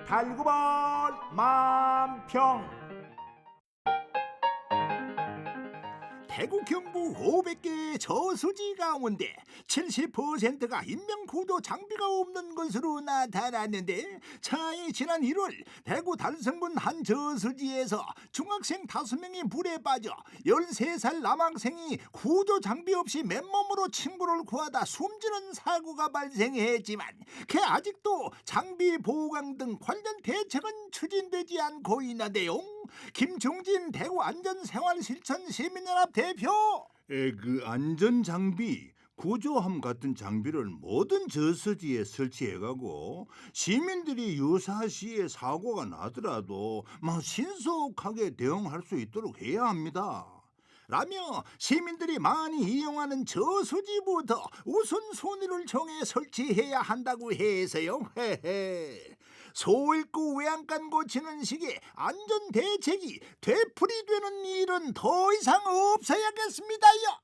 달구벌 만평. 대구 경북 500개 저수지 가운데 70%가 인명구조 장비가 없는 것으로 나타났는데, 차이 지난 1월 대구 달성군 한 저수지에서 중학생 5명이 물에 빠져 13살 남학생이 구조 장비 없이 맨몸으로 친구를 구하다 숨지는 사고가 발생했지만 그 아직도 장비 보강 등 관련 대책은 추진되지 않고 있는데요. 김종진 대구 안전생활실천 시민연합 대표. 그 안전장비, 구조함 같은 장비를 모든 저수지에 설치해가고 시민들이 유사시에 사고가 나더라도 신속하게 대응할 수 있도록 해야 합니다. 라며 시민들이 많이 이용하는 저수지부터 우선순위를 정해 설치해야 한다고 해서요. 소잃고 외양간 고치는 식의 안전대책이 되풀이되는 일은 더 이상 없어야겠습니다요.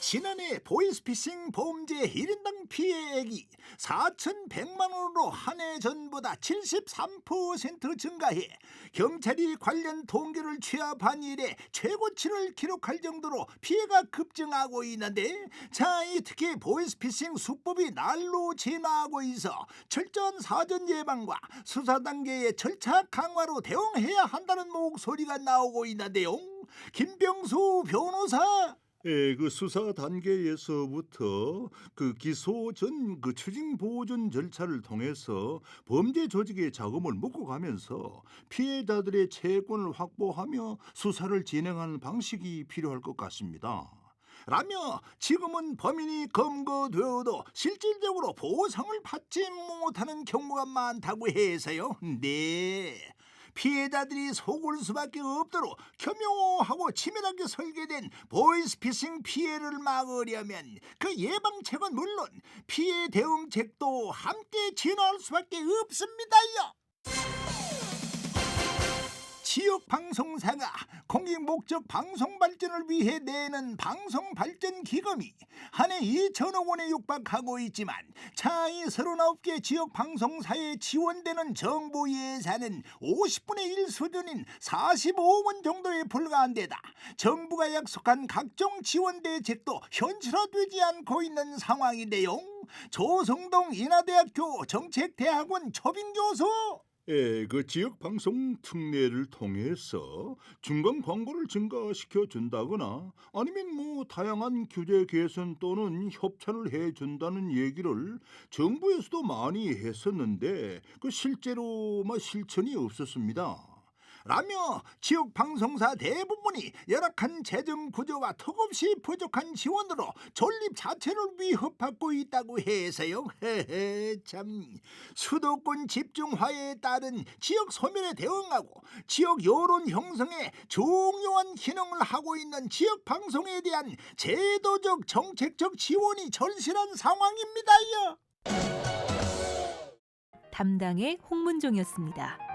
지난해 보이스피싱 범죄 1인당 피해액이 4,100만 원으로 한 해 전보다 73% 증가해 경찰이 관련 통계를 취합한 이래 최고치를 기록할 정도로 피해가 급증하고 있는데, 특히 보이스피싱 수법이 날로 진화하고 있어 철저한 사전 예방과 수사 단계의 절차 강화로 대응해야 한다는 목소리가 나오고 있는데요. 김병수 변호사. 그 수사 단계에서부터 그 기소 전 추징 보전 절차를 통해서 범죄 조직의 자금을 묶어가면서 피해자들의 채권을 확보하며 수사를 진행하는 방식이 필요할 것 같습니다. 라며 지금은 범인이 검거되어도 실질적으로 보상을 받지 못하는 경우가 많다고 해서요. 피해자들이 속을 수밖에 없도록 교묘하고 치밀하게 설계된 보이스피싱 피해를 막으려면 그 예방책은 물론 피해 대응책도 함께 진화할 수밖에 없습니다요. 지역 방송사가 공익 목적 방송 발전을 위해 내는 방송 발전 기금이 한 해 2천억 원에 육박하고 있지만, 이 39개 지역 방송사에 지원되는 정부 예산은 50분의 1 수준인 45억 원 정도에 불과한 데다 정부가 약속한 각종 지원 대책도 현실화되지 않고 있는 상황인데요. 조성동 인하대학교 정책대학원 초빙 교수. 그 지역 방송 특례를 통해서 중간 광고를 증가시켜 준다거나 아니면 다양한 규제 개선 또는 협찬을 해 준다는 얘기를 정부에서도 많이 했었는데 실제로 실천이 없었습니다. 라며 지역 방송사 대부분이 열악한 재정 구조와 턱없이 부족한 지원으로 존립 자체를 위협받고 있다고 해서요. 참, 수도권 집중화에 따른 지역 소멸에 대응하고 지역 여론 형성에 중요한 기능을 하고 있는 지역 방송에 대한 제도적 정책적 지원이 절실한 상황입니다요. 담당의 홍문종이었습니다.